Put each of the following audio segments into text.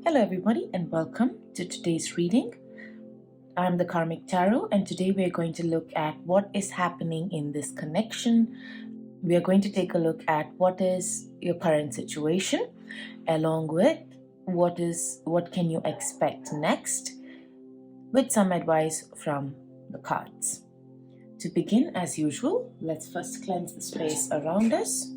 Hello, everybody, and welcome to today's reading. I'm the Karmic Tarot, and today we are going to look at what is happening in this connection. We are going to take a look at what is your current situation, along with what can you expect next, with some advice from the cards. To begin, as usual, let's first cleanse the space around us.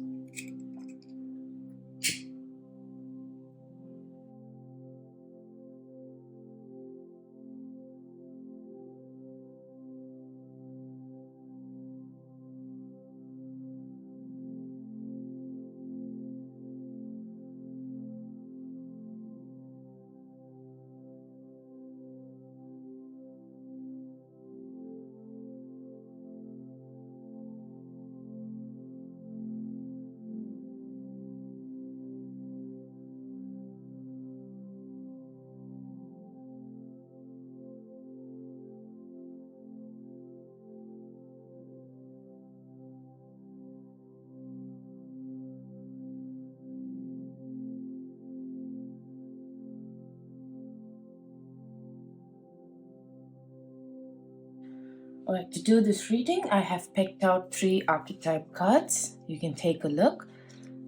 Alright, to do this reading, I have picked out 3 archetype cards. You can take a look.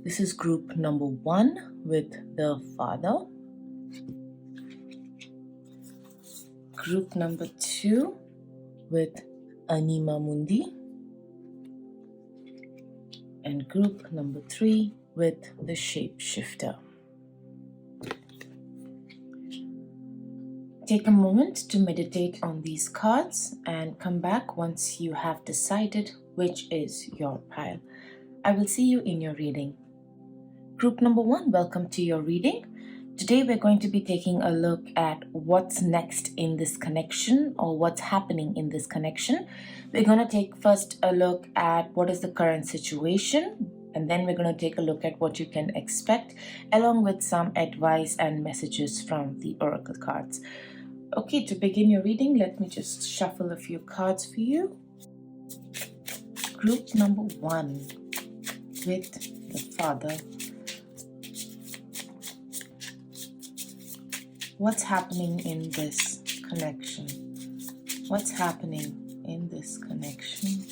This is group number 1 with the Father. Group number 2 with Anima, Mundi. And group number 3 with the Shapeshifter. Take a moment to meditate on these cards and come back once you have decided which is your pile. I will see you in your reading. Group number 1, welcome to your reading. Today we're going to be taking a look at what's next in this connection or what's happening in this connection. We're going to take first a look at what is the current situation, and then we're going to take a look at what you can expect, along with some advice and messages from the oracle cards. Okay, to begin your reading, let me just shuffle a few cards for you. Group number 1 with the Father. What's happening in this connection? What's happening in this connection?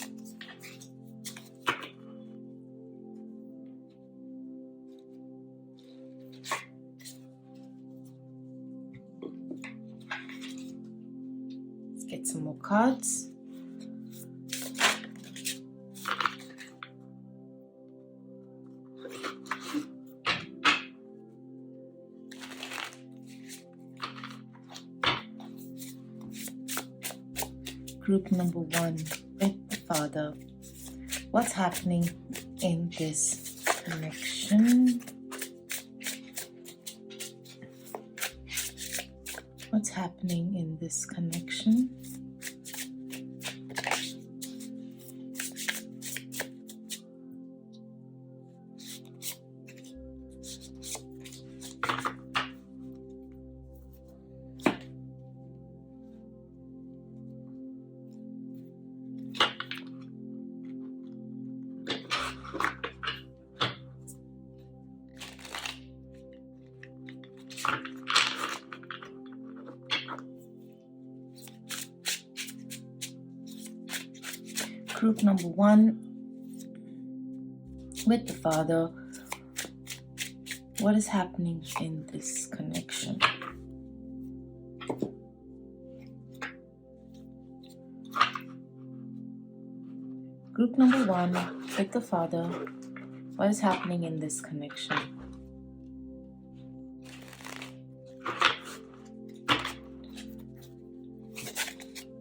Let's get some more cards. Group number 1 with the Father. What's happening in this connection? What's happening in this connection? Group number 1 with the Father. What is happening in this connection? Group number 1 with the Father. What is happening in this connection?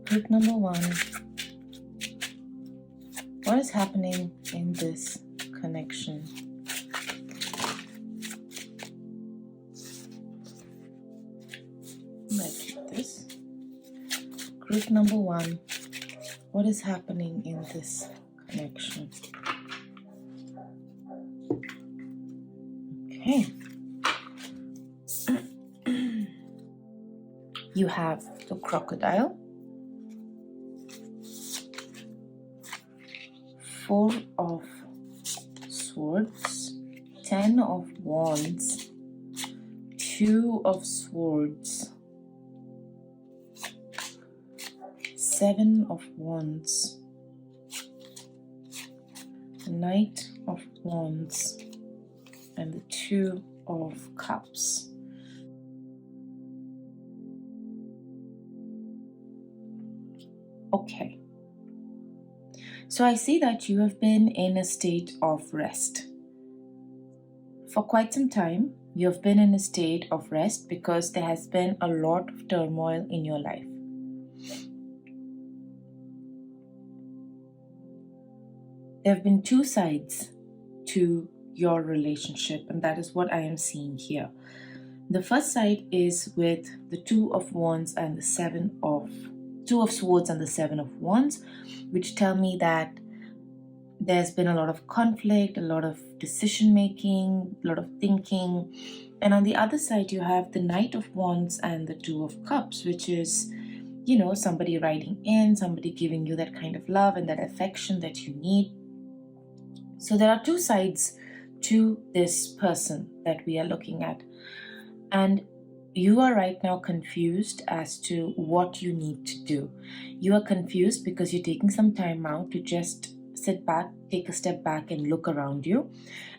Group number 1. What is happening in this connection? Like this. Group number 1. What is happening in this connection? Okay. You have the Crocodile, 4 of Swords, 10 of Wands, Two of Swords, Seven of Wands, the Knight of Wands, and the Two of Cups. Okay. So I see that you have been in a state of rest. For quite some time, you have been in a state of rest because there has been a lot of turmoil in your life. There have been two sides to your relationship, and that is what I am seeing here. The first side is with the Two of Swords and the Seven of Wands, which tell me that there's been a lot of conflict, a lot of decision making, a lot of thinking. And on the other side, you have the Knight of Wands and the Two of Cups, which is, somebody writing in, somebody giving you that kind of love and that affection that you need. So there are two sides to this person that we are looking at. And you are right now confused as to what you need to do. You are confused because you're taking some time out to just sit back, take a step back and look around you.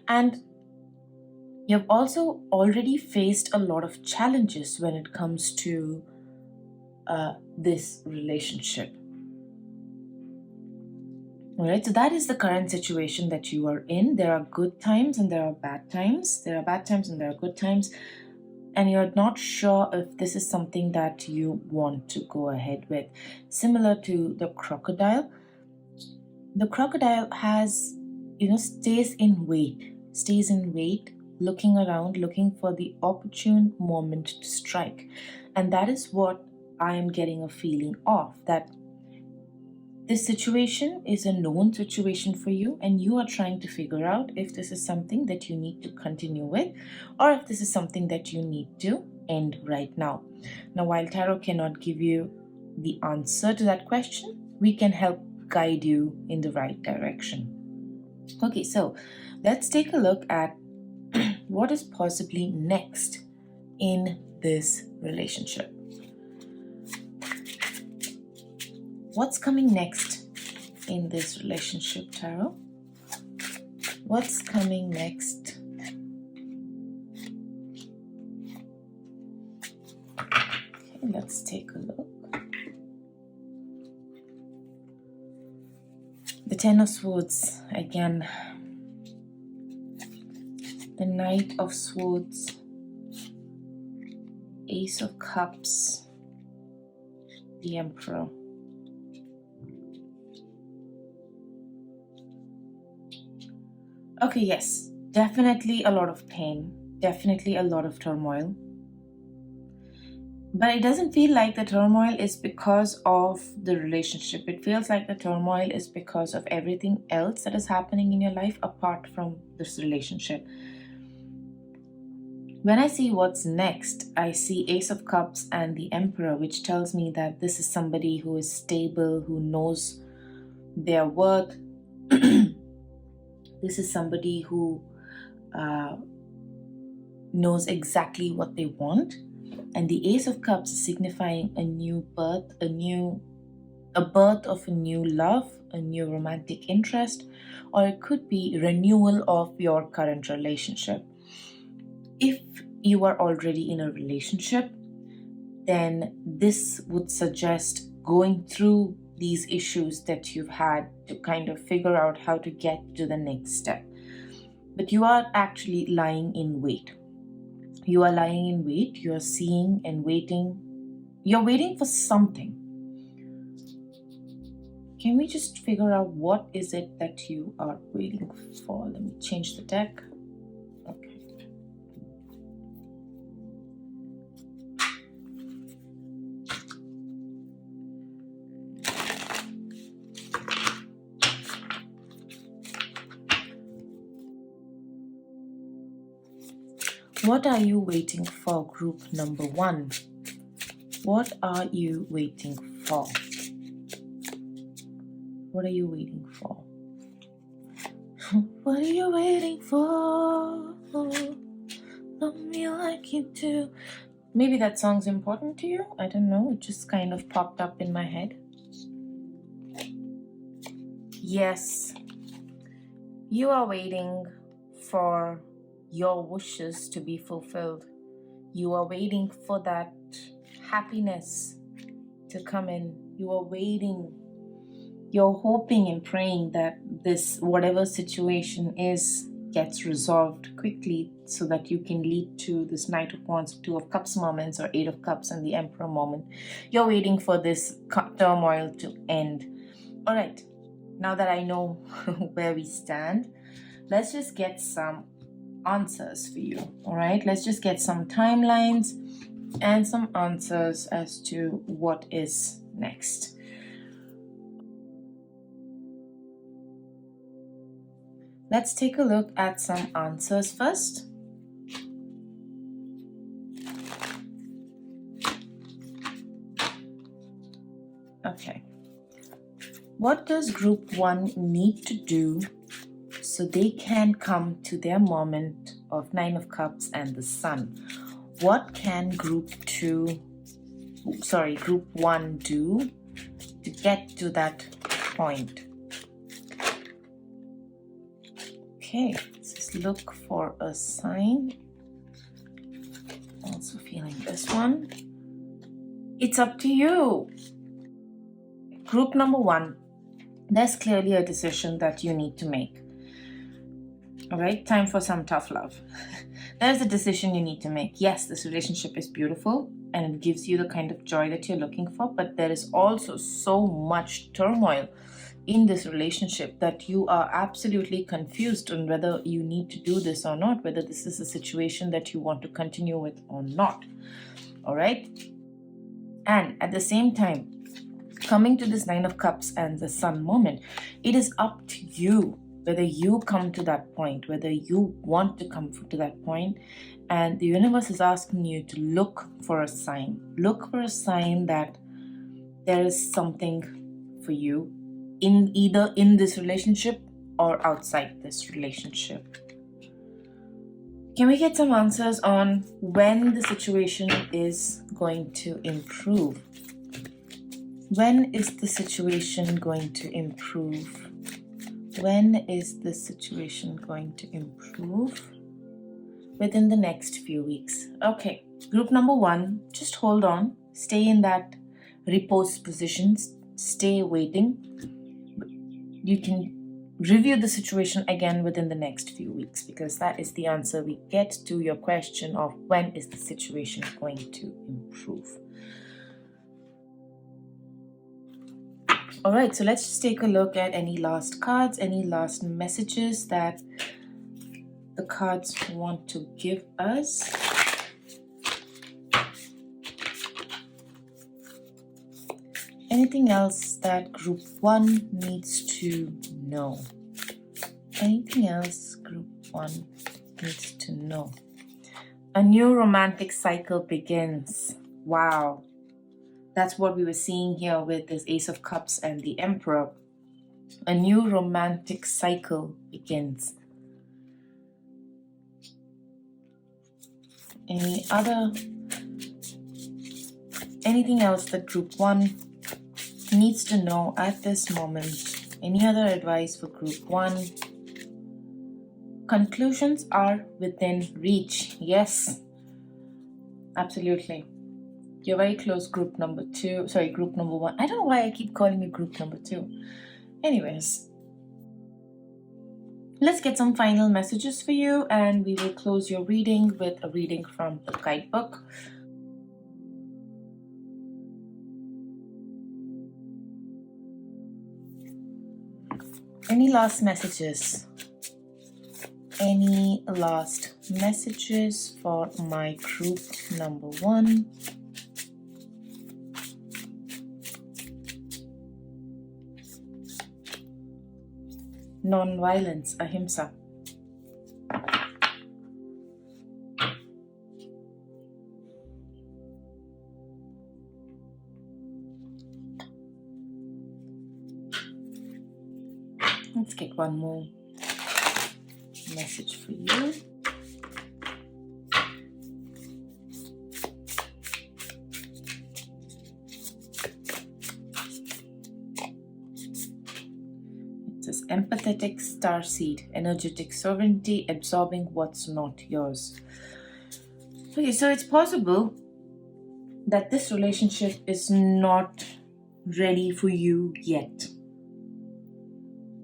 And you've also already faced a lot of challenges when it comes to this relationship. All right, so that is the current situation that you are in. There are good times and there are bad times. There are bad times and there are good times. And you're not sure if this is something that you want to go ahead with. Similar to the crocodile. The crocodile has, stays in wait, looking around, looking for the opportune moment to strike. And that is what I am getting a feeling of, that this situation is a known situation for you and you are trying to figure out if this is something that you need to continue with or if this is something that you need to end right now. Now, while Tarot cannot give you the answer to that question, we can help guide you in the right direction. Okay, so let's take a look at what is possibly next in this relationship. What's coming next in this relationship, Tarot? What's coming next? Okay, let's take a look. The Ten of Swords again. The Knight of Swords. Ace of Cups. The Emperor. Okay, yes, definitely a lot of pain, definitely a lot of turmoil. But it doesn't feel like the turmoil is because of the relationship. It feels like the turmoil is because of everything else that is happening in your life apart from this relationship. When I see what's next, I see Ace of Cups and the Emperor, which tells me that this is somebody who is stable, who knows their worth. This is somebody who knows exactly what they want. And the Ace of Cups is signifying a new birth, a birth of a new love, a new romantic interest, or it could be renewal of your current relationship. If you are already in a relationship, then this would suggest going through these issues that you've had to kind of figure out how to get to the next step. But you are actually lying in wait. You are lying in wait. You are seeing and waiting. You're waiting for something. Can we just figure out what is it that you are waiting for? Let me change the deck. Okay. What are you waiting for, group number 1? What are you waiting for? What are you waiting for? What are you waiting for? love me like you do. Maybe that song's important to you. I don't know. It just kind of popped up in my head. Yes, you are waiting for your wishes to be fulfilled. You are waiting for that happiness to come in. You are waiting. You're hoping and praying that this, whatever situation is, gets resolved quickly so that you can lead to this Knight of Wands, Two of Cups moments, or Eight of Cups and the Emperor moment. You're waiting for this turmoil to end. All right, now that I know where we stand, let's just get some answers for you. All right, let's just get some timelines and some answers as to what is next. Let's take a look at some answers first. Okay. What does group 1 need to do so they can come to their moment of Nine of Cups and the Sun? What can group 1 do to get to that point? Okay, let's just look for a sign. Also feeling this one. It's up to you. Group number 1, there's clearly a decision that you need to make. All right, time for some tough love. There's a decision you need to make. Yes, this relationship is beautiful and it gives you the kind of joy that you're looking for, but there is also so much turmoil in this relationship that you are absolutely confused on whether you need to do this or not, whether this is a situation that you want to continue with or not. All right? And at the same time, coming to this Nine of Cups and the Sun moment, it is up to you whether you come to that point, whether you want to come to that point. And the universe is asking you to look for a sign. Look for a sign that there is something for you either in this relationship or outside this relationship. Can we get some answers on when the situation is going to improve? When is the situation going to improve? When is the situation going to improve? Within the next few weeks. Okay, group number 1, just hold on. Stay in that repose position. Stay waiting. You can review the situation again within the next few weeks, because that is the answer we get to your question of when is the situation going to improve. All right, so let's just take a look at any last cards, any last messages that the cards want to give us. Anything else that group 1 needs to know? Anything else group 1 needs to know? A new romantic cycle begins. Wow. That's what we were seeing here with this Ace of Cups and the Emperor. A new romantic cycle begins. Anything else that group 1 needs to know at this moment? Any other advice for group 1? Conclusions are within reach. Yes, absolutely. You're very close, group number 1. I don't know why I keep calling you group number 2. Anyways, let's get some final messages for you, and we will close your reading with a reading from the guidebook. Any last messages? Any last messages for my group number 1? Non-violence, ahimsa. Let's get one more message for you. this empathetic starseed, energetic sovereignty, absorbing what's not yours. Okay, so it's possible that this relationship is not ready for you yet.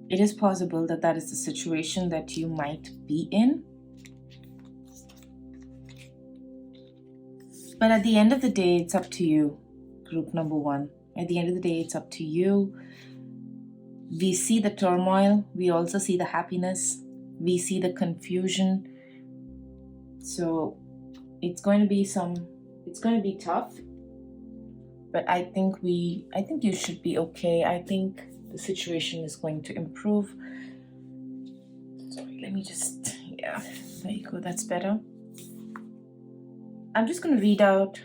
It is possible that that is the situation that you might be in. But at the end of the day, it's up to you, group number one. At the end of the day, it's up to you. We see the turmoil. We also see the happiness. We see the confusion. So it's going to be tough. But I think you should be okay. I think the situation is going to improve. Sorry, let me just, yeah, there you go. That's better. I'm just going to read out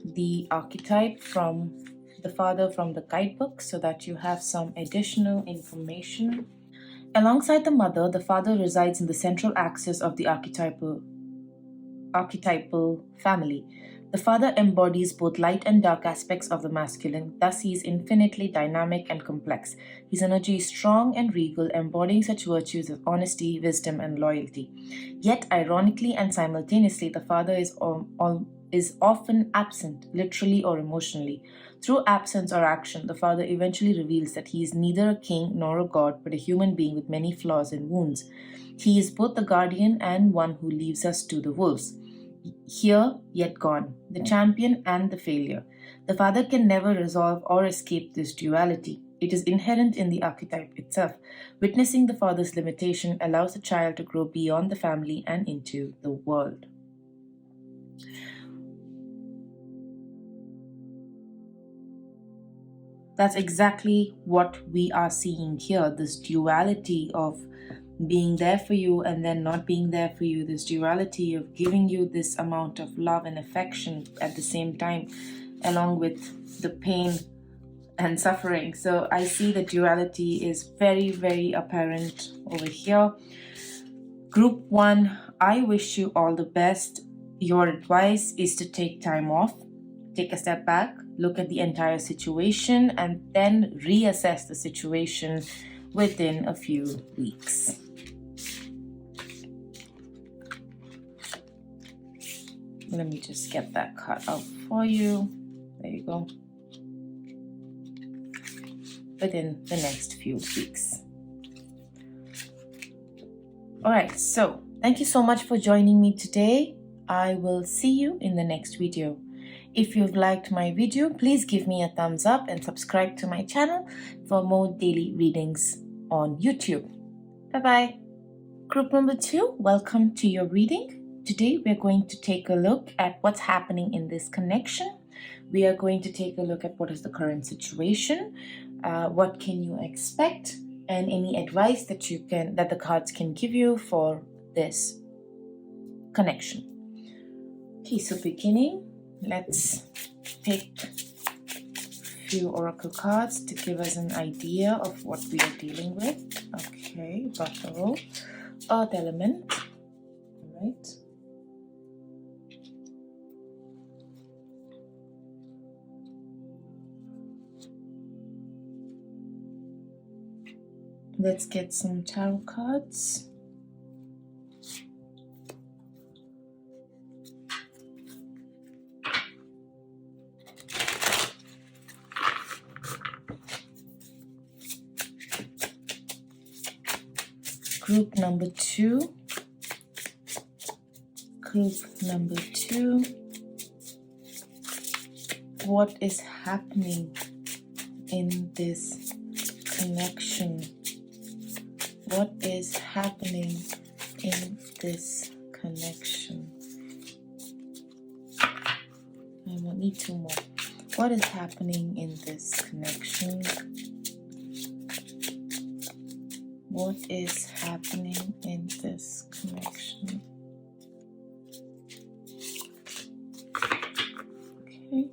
the archetype from the father from the guidebook so that you have some additional information. Alongside the mother, the father resides in the central axis of the archetypal family. The father embodies both light and dark aspects of the masculine, thus he is infinitely dynamic and complex. His energy is strong and regal, embodying such virtues as honesty, wisdom, and loyalty. Yet, ironically and simultaneously, the father is often absent, literally or emotionally. Through absence or action, the father eventually reveals that he is neither a king nor a god, but a human being with many flaws and wounds. He is both the guardian and one who leaves us to the wolves. Here, yet gone, the champion and the failure. The father can never resolve or escape this duality. It is inherent in the archetype itself. Witnessing the father's limitation allows the child to grow beyond the family and into the world. That's exactly what we are seeing here, this duality of being there for you and then not being there for you, this duality of giving you this amount of love and affection at the same time, along with the pain and suffering. So I see the duality is very, very apparent over here. Group 1, I wish you all the best. Your advice is to take time off, take a step back, look at the entire situation, and then reassess the situation within a few weeks. Let me just get that cut out for you. There you go. Within the next few weeks. All right, so thank you so much for joining me today. I will see you in the next video. If you've liked my video, please give me a thumbs up and subscribe to my channel for more daily readings on YouTube. Bye-bye. Group number 2, welcome to your reading. Today we're going to take a look at what's happening in this connection. We are going to take a look at what is the current situation, what can you expect, and any advice that the cards can give you for this connection. Okay, so beginning, let's pick a few oracle cards to give us an idea of what we are dealing with. Okay, buffalo, earth element. All right. Let's get some tarot cards. Group number 2. What is happening in this connection? What is happening in this connection? I will need 2 more. What is happening in this connection? What is happening in this connection? Okay.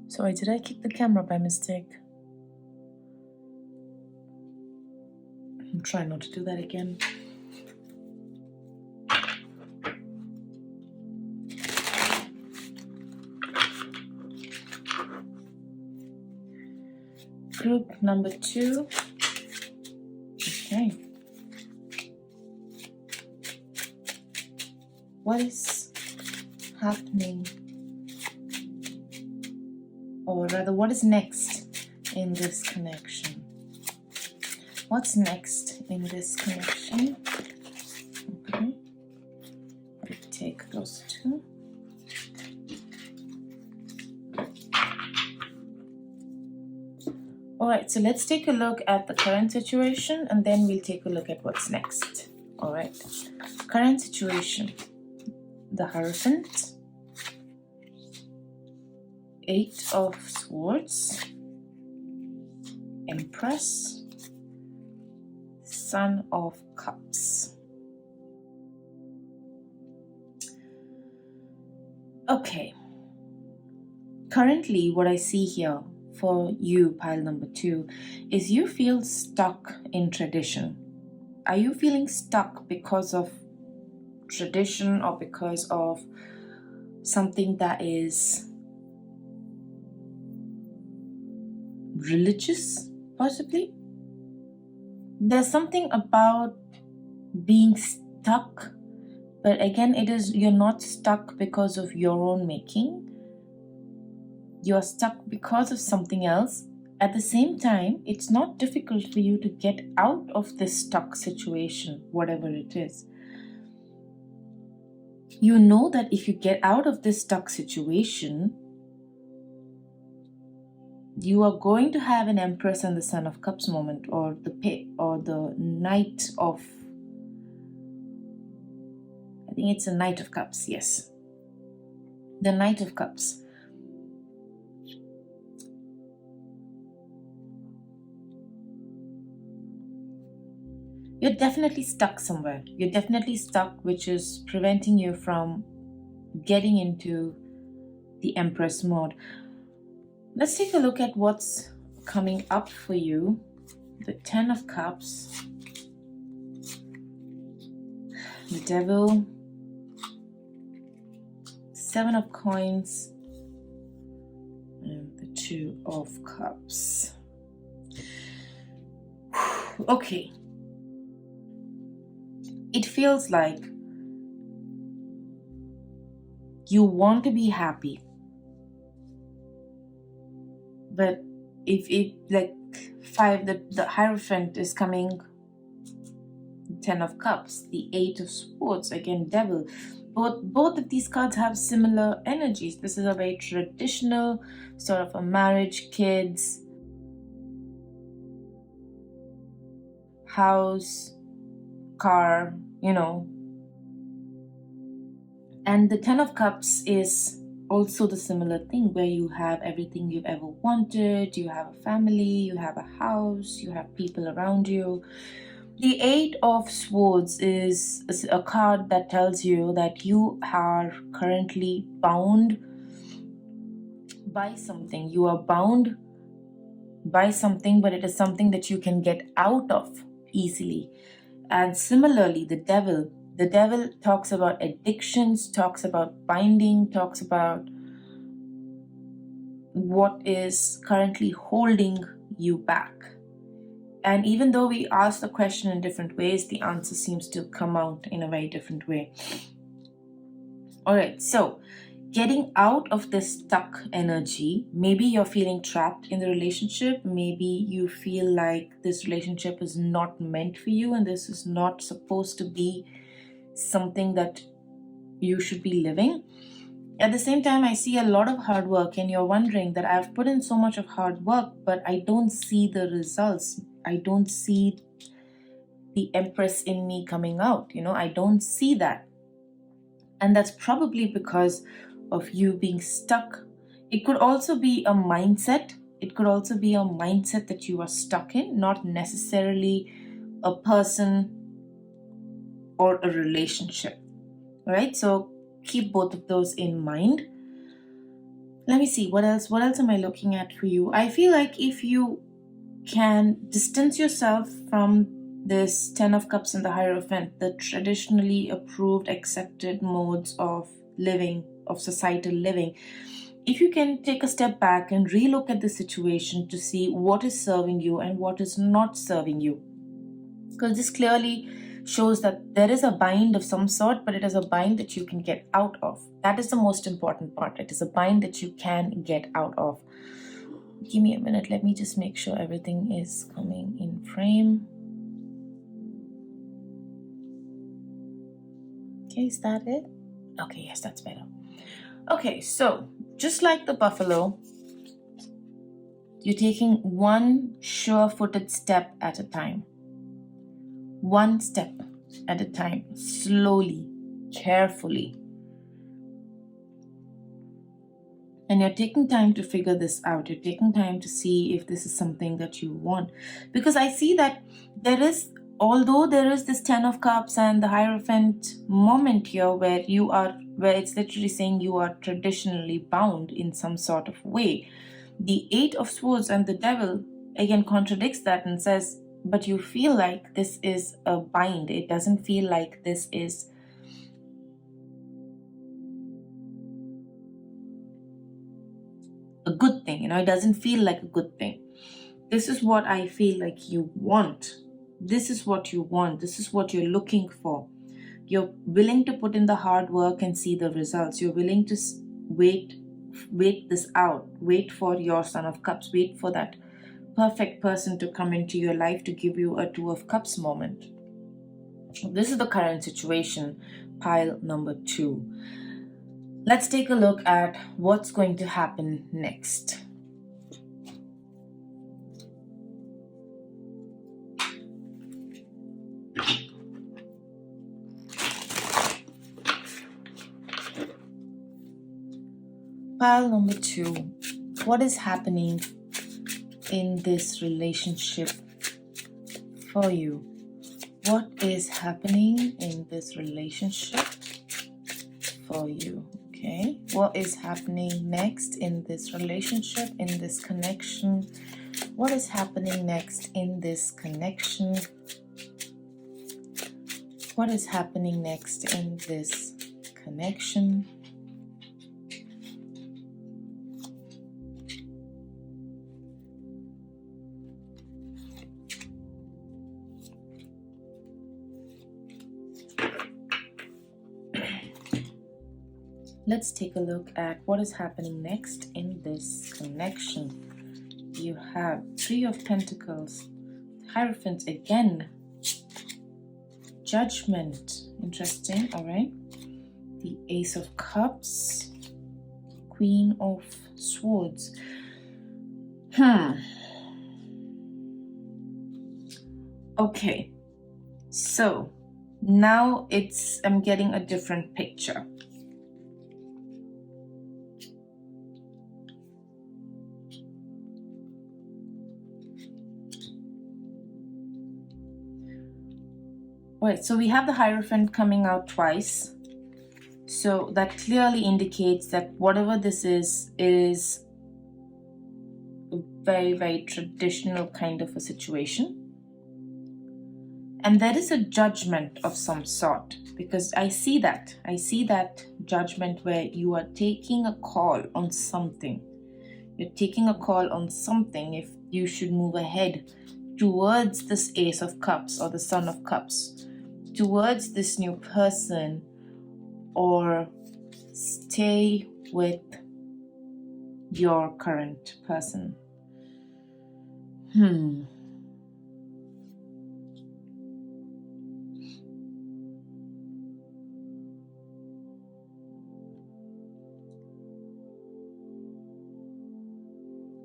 Sorry, did I kick the camera by mistake? I'm trying not to do that again. Group number 2. Okay. What is happening, or rather, what is next in this connection? What's next in this connection? Okay. Take those two. Alright, so let's take a look at the current situation and then we'll take a look at what's next. Alright, current situation. The Hierophant, 8 of Swords, Empress, Son of Cups. Okay, currently what I see here for you, pile number 2, is you feel stuck in tradition. Are you feeling stuck because of tradition or because of something that is religious, possibly? There's something about being stuck, but again, you're not stuck because of your own making. You're stuck because of something else. At the same time, it's not difficult for you to get out of this stuck situation, whatever it is. You know that if you get out of this stuck situation, you are going to have an Empress and the Son of Cups moment, or the Knight of, I think it's a Knight of Cups, yes. The Knight of Cups. You're definitely stuck somewhere. You're definitely stuck, which is preventing you from getting into the Empress mode. Let's take a look at what's coming up for you. The 10 of Cups, the Devil, 7 of Coins, and the 2 of Cups. Okay. It feels like you want to be happy, but if it like 5, the Hierophant is coming, 10 of Cups, the 8 of Swords, again Devil. Both of these cards have similar energies. This is a very traditional sort of a marriage, kids, house, car, and the 10 of Cups is also the similar thing, where you have everything you've ever wanted. You have a family, you have a house, you have people around you. The 8 of Swords is a card that tells you that you are currently bound by something. You are bound by something, but it is something that you can get out of easily. And similarly, the devil talks about addictions, talks about binding, talks about what is currently holding you back. And even though we ask the question in different ways, the answer seems to come out in a very different way. All right, so getting out of this stuck energy, maybe you're feeling trapped in the relationship. Maybe you feel like this relationship is not meant for you and this is not supposed to be something that you should be living. At the same time, I see a lot of hard work, and you're wondering that I've put in so much of hard work, but I don't see the results. I don't see the Empress in me coming out. I don't see that. And that's probably because of you being stuck. It could also be a mindset. It could also be a mindset that you are stuck in, not necessarily a person or a relationship. All right, so keep both of those in mind. Let me see, what else am I looking at for you? I feel like if you can distance yourself from this 10 of Cups and the Hierophant, the traditionally approved, accepted modes of living, of societal living, if you can take a step back and relook at the situation to see what is serving you and what is not serving you. Because this clearly shows that there is a bind of some sort, but it is a bind that you can get out of. That is the most important part. It is a bind that you can get out of. Give me a minute. Let me just make sure everything is coming in frame. Okay, is that it? Okay, yes, that's better. Okay, so just like the buffalo, you're taking one sure-footed step at a time. One step at a time, slowly, carefully. And you're taking time to figure this out. You're taking time to see if this is something that you want. Because I see that although there is this 10 of Cups and the Hierophant moment here where it's literally saying you are traditionally bound in some sort of way. The 8 of Swords and the Devil again contradicts that and says, but you feel like this is a bind. It doesn't feel like this is a good thing. It doesn't feel like a good thing. This is what I feel like you want. This is what you want. This is what you're looking for. You're willing to put in the hard work and see the results. You're willing to wait this out. Wait for your Son of Cups. Wait for that perfect person to come into your life to give you a Two of Cups moment. This is the current situation, pile number 2. Let's take a look at what's going to happen next. Pile number 2, what is happening in this relationship for you? What is happening in this relationship for you? Okay, what is happening next in this relationship, in this connection? What is happening next in this connection? What is happening next in this connection? Let's take a look at what is happening next in this connection. You have 3 of Pentacles, Hierophant again, Judgment, interesting, all right. The Ace of Cups, Queen of Swords. Okay, so now I'm getting a different picture. Right, so we have the Hierophant coming out twice. So that clearly indicates that whatever this is a very, very traditional kind of a situation. And there is a judgment of some sort, because I see that judgment where you are taking a call on something. You're taking a call on something if you should move ahead towards this Ace of Cups or the Son of Cups, towards this new person, or stay with your current person.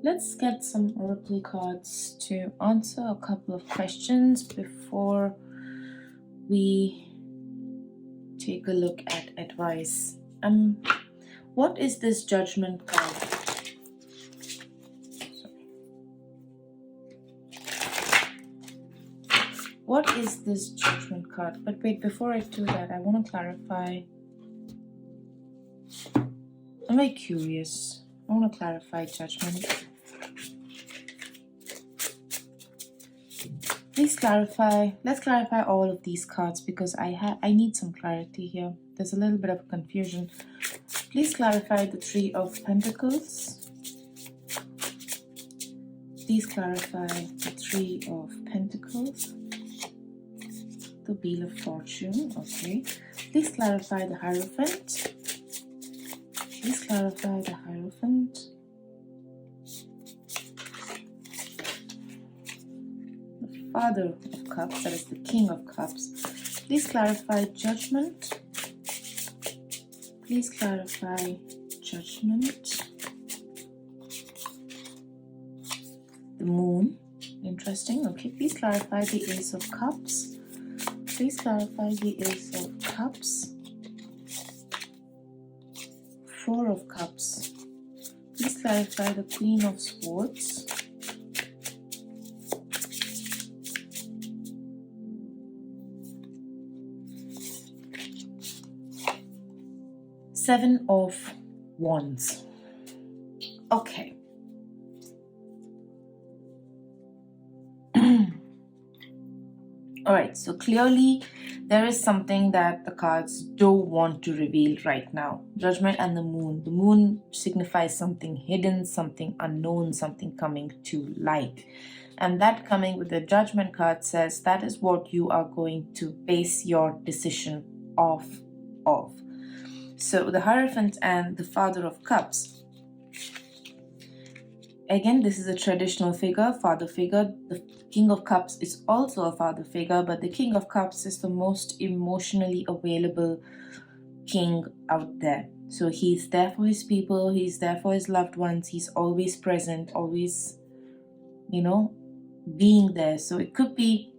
Let's get some oracle cards to answer a couple of questions before we take a look at advice. What is this Judgment card? What is this Judgment card? But wait, before I do that, I want to clarify. I'm very curious. I want to clarify Judgment. Please clarify. Let's clarify all of these cards because I need some clarity here. There's a little bit of confusion. Please clarify the Three of Pentacles. Please clarify the Three of Pentacles. The Wheel of Fortune. Okay. Please clarify the Hierophant. Please clarify the Hierophant. The Father of Cups, that is the King of Cups. Please clarify Judgment. Please clarify Judgment. The Moon. Interesting. Okay. Please clarify the Ace of Cups. Please clarify the Ace of Cups. Four of Cups. Please clarify the Queen of Swords. Seven of Wands. Okay. All right, so clearly there is something that the cards don't want to reveal right now. Judgment and the Moon. The Moon signifies something hidden, something unknown, something coming to light. And that coming with the Judgment card says that is what you are going to base your decision off of. So the Hierophant and the Father of Cups. Again, this is a traditional figure, father figure. The King of Cups is also a father figure, but the King of Cups is the most emotionally available king out there. So he's there for his people, he's there for his loved ones, he's always present, always, being there. So it could be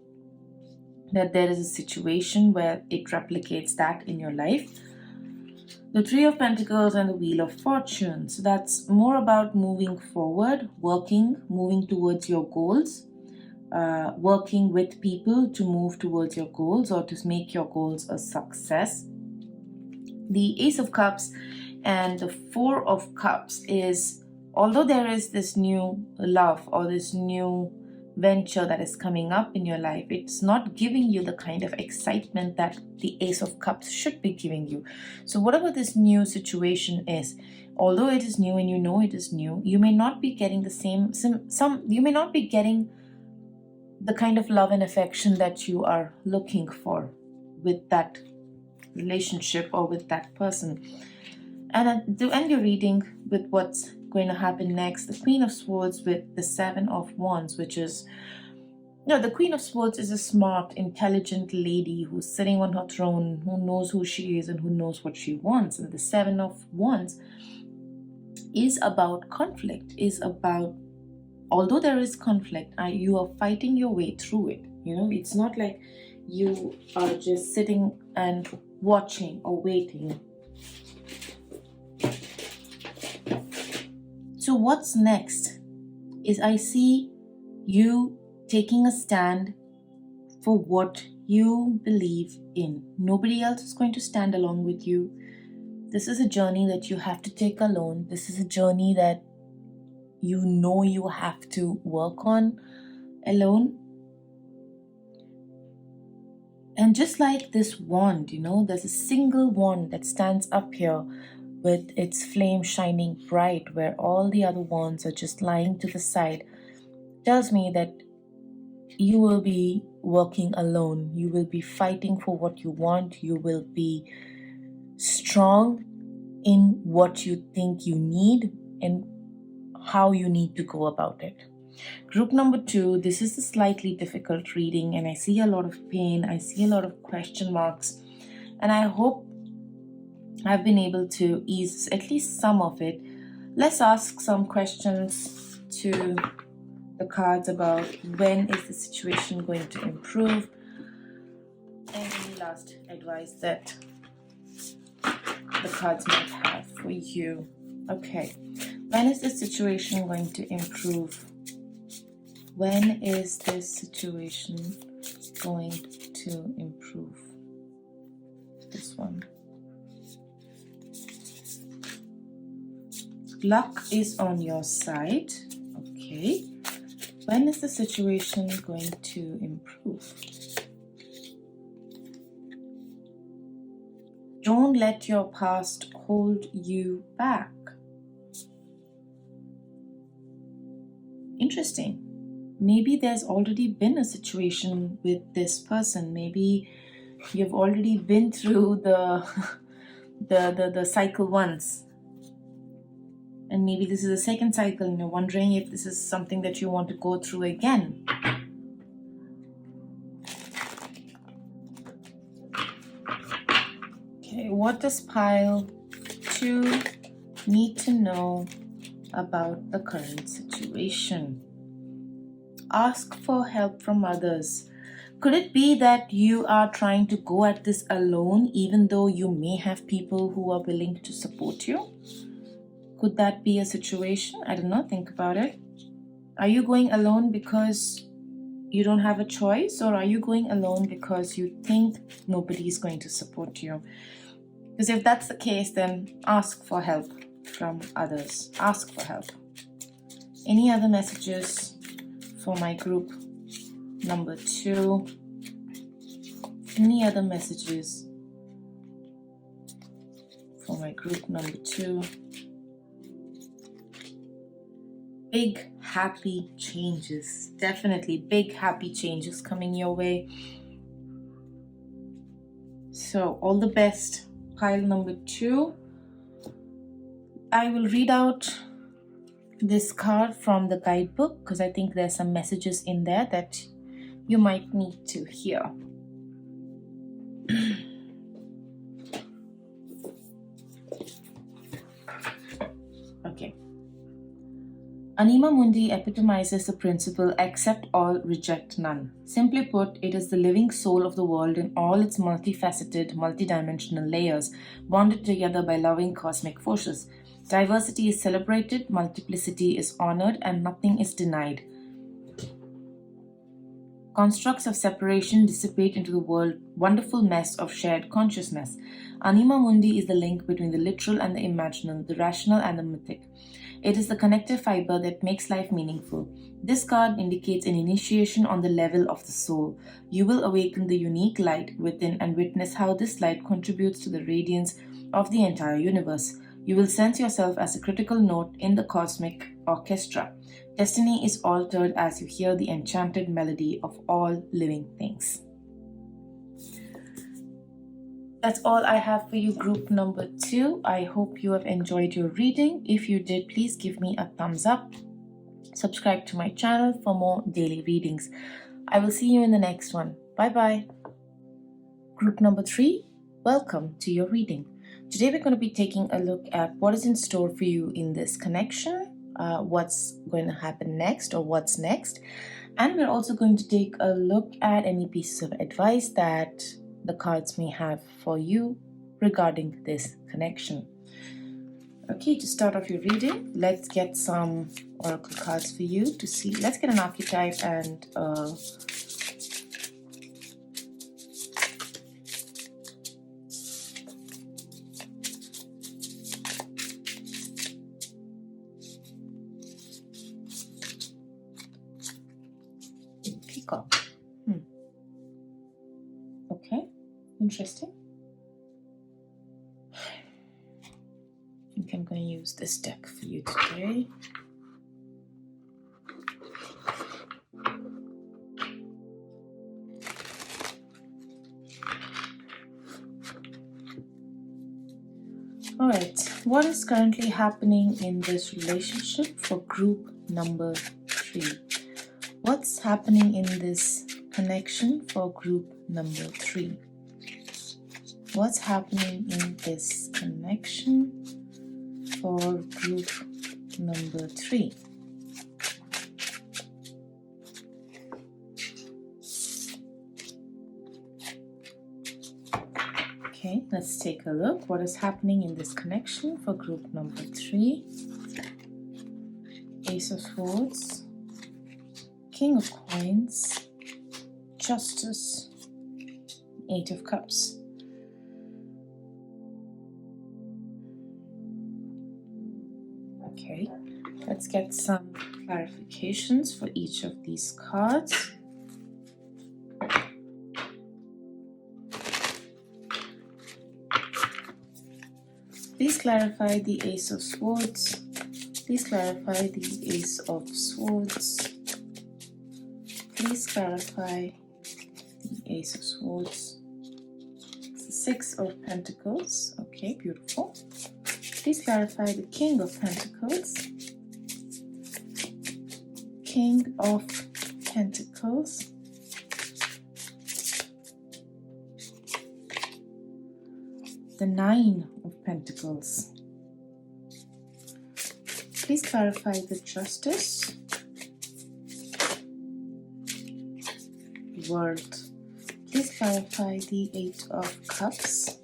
that there is a situation where it replicates that in your life. The Three of Pentacles and the Wheel of Fortune. So that's more about moving forward, moving towards your goals, working with people to move towards your goals or to make your goals a success. The Ace of Cups and the Four of Cups is, although there is this new love or this new venture that is coming up in your life, it's not giving you the kind of excitement that the Ace of Cups should be giving you. So whatever this new situation is, although it is new and you know it is new, you may not be getting the you may not be getting the kind of love and affection that you are looking for with that relationship or with that person. And to end your reading with what's going to happen next, the Queen of Swords with the Seven of Wands, which is, the Queen of Swords is a smart, intelligent lady who's sitting on her throne, who knows who she is and who knows what she wants. And the Seven of Wands is about conflict, is about, although there is conflict, you are fighting your way through it. It's not like you are just sitting and watching or waiting. So what's next is I see you taking a stand for what you believe in. Nobody else is going to stand along with you. This is a journey that you have to take alone. This is a journey that you have to work on alone. And just like this wand, there's a single wand that stands up here with its flame shining bright, where all the other wands are just lying to the side, tells me that you will be working alone. You will be fighting for what you want. You will be strong in what you think you need and how you need to go about it. Group number 2, this is a slightly difficult reading, and I see a lot of pain. I see a lot of question marks, and I hope I've been able to ease at least some of it. Let's ask some questions to the cards about when is the situation going to improve, and any last advice that the cards might have for you. Okay, when is the situation going to improve? When is this situation going to improve? This one. Luck is on your side. Okay. When is the situation going to improve? Don't let your past hold you back. Interesting. Maybe there's already been a situation with this person. Maybe you've already been through the the cycle once, and maybe this is the second cycle and you're wondering if this is something that you want to go through again. Okay, what does pile 2 need to know about the current situation? Ask for help from others. Could it be that you are trying to go at this alone, even though you may have people who are willing to support you? Could that be a situation? I don't know. Think about it. Are you going alone because you don't have a choice, or are you going alone because you think nobody is going to support you? Because if that's the case, then ask for help from others. Ask for help. Any other messages for my group number 2? Any other messages for my group number 2? Big happy changes. Definitely big happy changes coming your way. So all the best, pile number 2. I will read out this card from the guidebook because I think there's some messages in there that you might need to hear. Okay. Anima Mundi epitomizes the principle accept all, reject none. Simply put, it is the living soul of the world in all its multifaceted, multidimensional layers, bonded together by loving cosmic forces. Diversity is celebrated, multiplicity is honored, and nothing is denied. Constructs of separation dissipate into the wonderful mess of shared consciousness. Anima Mundi is the link between the literal and the imaginal, the rational and the mythic. It is the connective fiber that makes life meaningful. This card indicates an initiation on the level of the soul. You will awaken the unique light within and witness how this light contributes to the radiance of the entire universe. You will sense yourself as a critical note in the cosmic orchestra. Destiny is altered as you hear the enchanted melody of all living things. That's all I have for you, group number 2. I hope you have enjoyed your reading. If you did, please give me a thumbs up. Subscribe to my channel for more daily readings. I will see you in the next one. Bye-bye. Group number 3, welcome to your reading. Today we're going to be taking a look at what is in store for you in this connection, what's going to happen next or what's next. And we're also going to take a look at any pieces of advice that the cards may have for you regarding this connection. Okay, to start off your reading, let's get some oracle cards for you to see. Let's get an archetype and peacock. Okay, interesting. I think I'm going to use this deck for you today. All right, what is currently happening in this relationship for group number 3? What's happening in this connection for group number 3? What's happening in this connection for group number 3? Okay, let's take a look. What is happening in this connection for group number 3? Ace of Swords, King of Coins, Justice, 8 of Cups. Okay, let's get some clarifications for each of these cards. Please clarify the Ace of Swords. Please clarify the Ace of Swords. Please clarify the Ace of Swords. It's the Six of Pentacles. Okay, beautiful. Please clarify the King of Pentacles. King of Pentacles. The Nine of Pentacles. Please clarify the Justice. World. Please clarify the Eight of Cups.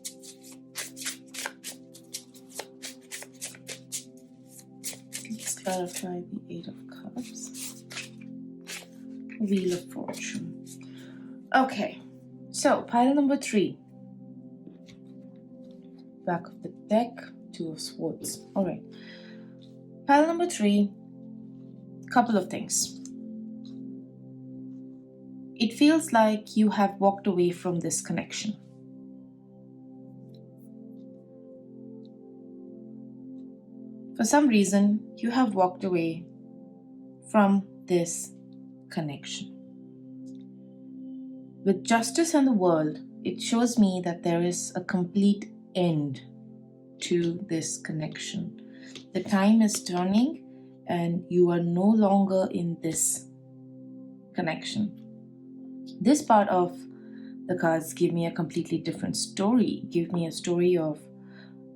Please clarify the Eight of Cups. Wheel of Fortune. Okay, so pile number 3. Back of the deck, Two of Swords. All right. Pile number 3, couple of things. It feels like you have walked away from this connection. For some reason, you have walked away from this connection. With Justice and the World, it shows me that there is a complete end to this connection. The time is turning and you are no longer in this connection. This part of the cards give me a completely different story. Give me a story of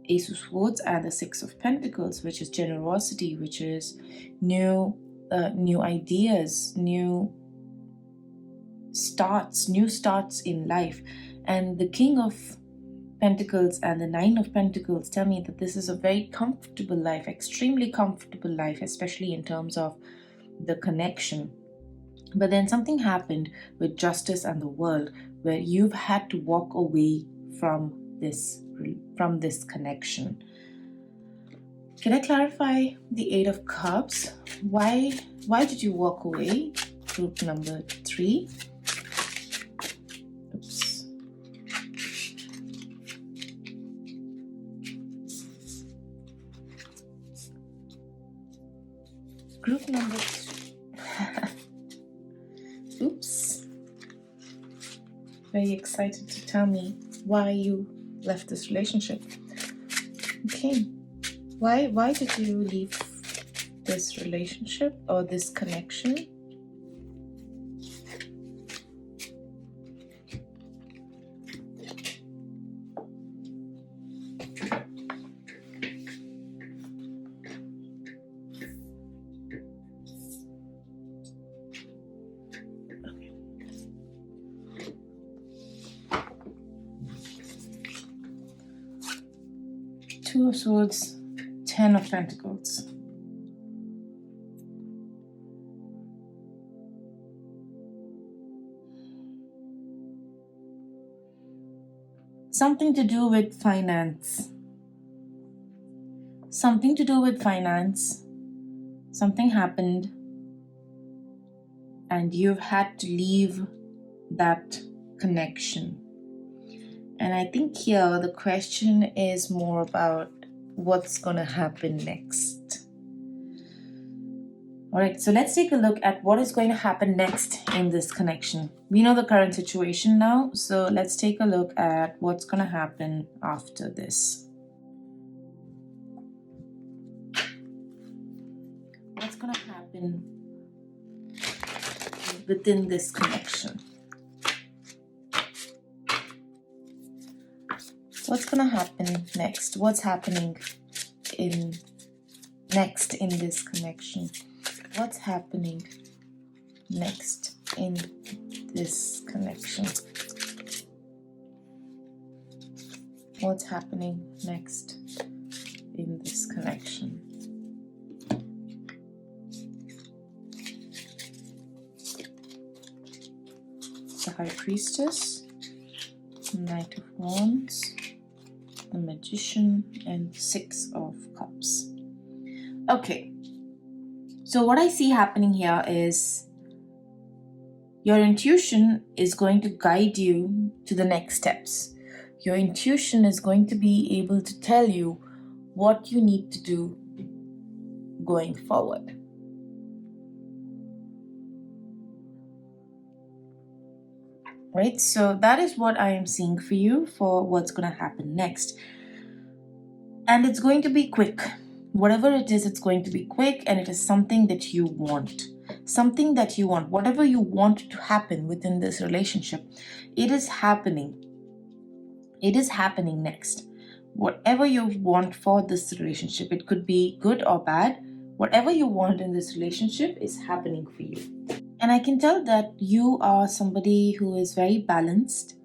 Ace of Swords and the Six of Pentacles, which is generosity, which is new ideas, new starts in life. And the King of Pentacles and the Nine of Pentacles tell me that this is a very comfortable life, extremely comfortable life, especially in terms of the connection. But then something happened with Justice and the World where you've had to walk away from this connection. Can I clarify the Eight of Cups? Why did you walk away? Group number 3. Oops. Group number 2. Oops. Very excited to tell me why you left this relationship. Okay. Why did you leave this relationship or this connection? Two of Swords, 10 of Pentacles. Something to do with finance. Something to do with finance. Something happened and you've had to leave that connection. And I think here the question is more about what's going to happen next. All right, so let's take a look at what is going to happen next in this connection. We know the current situation now, so let's take a look at what's going to happen after this. What's going to happen within this connection? What's going to happen next? What's happening next in this connection? What's happening next in this connection? What's happening next in this connection? The High Priestess, Knight of Wands, the Magician, and Six of Cups. Okay, so what I see happening here is your intuition is going to guide you to the next steps. Your intuition is going to be able to tell you what you need to do going forward. Right? So that is what I am seeing for you for what's going to happen next. And it's going to be quick. Whatever it is, it's going to be quick, and it is something that you want. Something that you want. Whatever you want to happen within this relationship, it is happening. It is happening next. Whatever you want for this relationship, it could be good or bad. Whatever you want in this relationship is happening for you. And I can tell that you are somebody who is very balanced.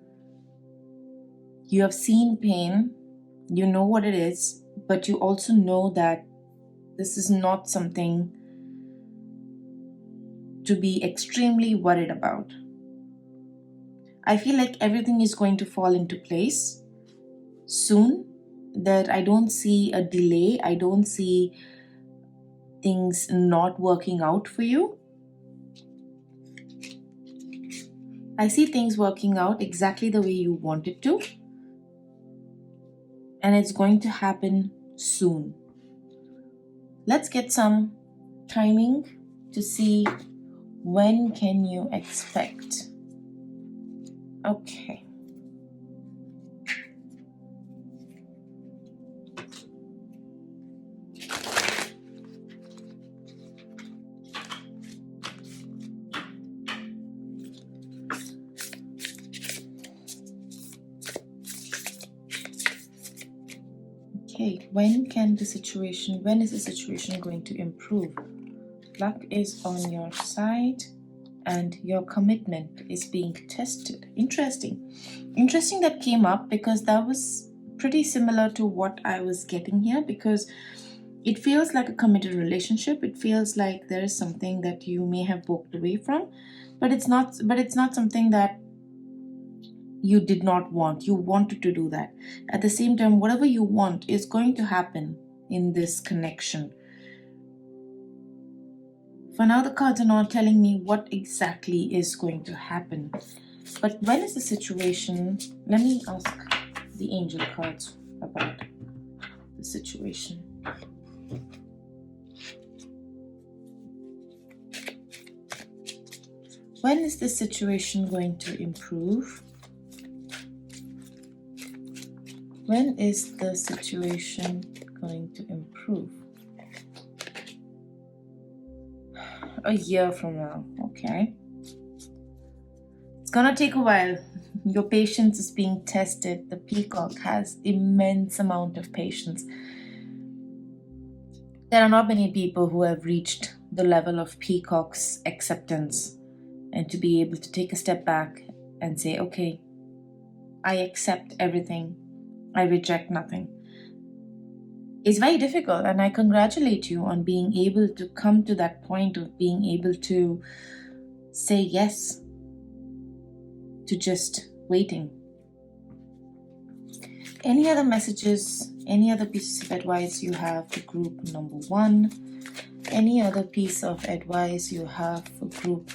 You have seen pain. You know what it is, but you also know that this is not something to be extremely worried about. I feel like everything is going to fall into place soon, that I don't see a delay. I don't see things not working out for you. I see things working out exactly the way you want it to. And it's going to happen soon. Let's get some timing to see when can you expect. Okay. Okay, when is the situation going to improve? Luck is on your side and your commitment is being tested. Interesting that came up, because that was pretty similar to what I was getting here, because it feels like a committed relationship. It feels like there is something that you may have walked away from, but it's not something that you did not want. You wanted to do that. At the same time, whatever you want is going to happen in this connection. For now, the cards are not telling me what exactly is going to happen. But when is the situation? Let me ask the angel cards about the situation. When is this situation going to improve? When is the situation going to improve? A year from now. Okay. It's gonna take a while. Your patience is being tested. The peacock has immense amount of patience. There are not many people who have reached the level of peacock's acceptance, and to be able to take a step back and say, okay, I accept everything, I reject nothing. It's very difficult, and I congratulate you on being able to come to that point of being able to say yes to just waiting. Any other messages, any other pieces of advice you have for group number 1? Any other piece of advice you have for group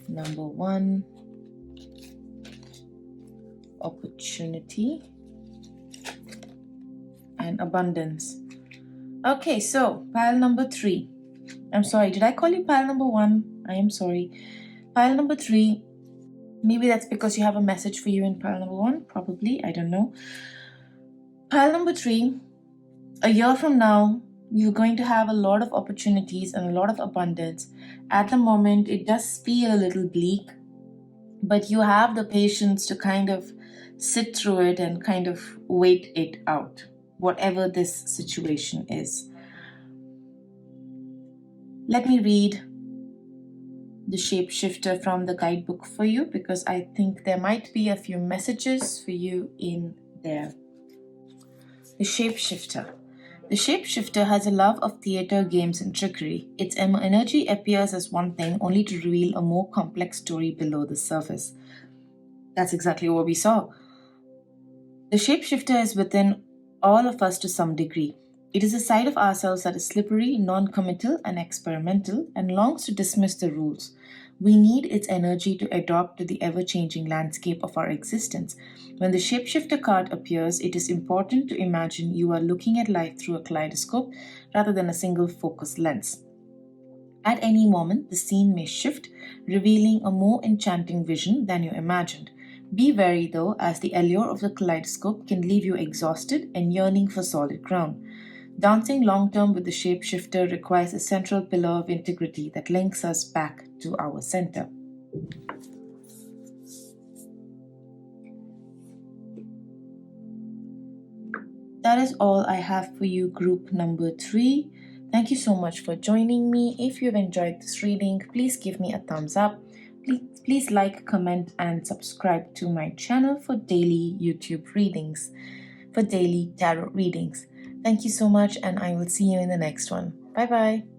number 1? Opportunity and abundance. Okay, so pile number 3. I'm sorry, did I call you pile number 1? I am sorry. Pile number 3. Maybe that's because you have a message for you in pile number 1. Probably, I don't know. Pile number 3. A year from now, you're going to have a lot of opportunities and a lot of abundance. At the moment, it does feel a little bleak, but you have the patience to kind of sit through it and kind of wait it out, whatever this situation is. Let me read the Shapeshifter from the guidebook for you, because I think there might be a few messages for you in there. The Shapeshifter. The Shapeshifter has a love of theater, games, and trickery. Its energy appears as one thing, only to reveal a more complex story below the surface. That's exactly what we saw. The Shapeshifter is within all of us to some degree. It is a side of ourselves that is slippery, non-committal, and experimental, and longs to dismiss the rules. We need its energy to adapt to the ever changing landscape of our existence. When the Shapeshifter card appears, it is important to imagine you are looking at life through a kaleidoscope rather than a single focus lens. At any moment, the scene may shift, revealing a more enchanting vision than you imagined. Be wary, though, as the allure of the kaleidoscope can leave you exhausted and yearning for solid ground. Dancing long term with the shapeshifter requires a central pillar of integrity that links us back to our center. That is all I have for you, group number 3. Thank you so much for joining me. If you've enjoyed this reading, please give me a thumbs up. Please like, comment, and subscribe to my channel for daily YouTube readings, for daily tarot readings. Thank you so much, and I will see you in the next one. Bye bye.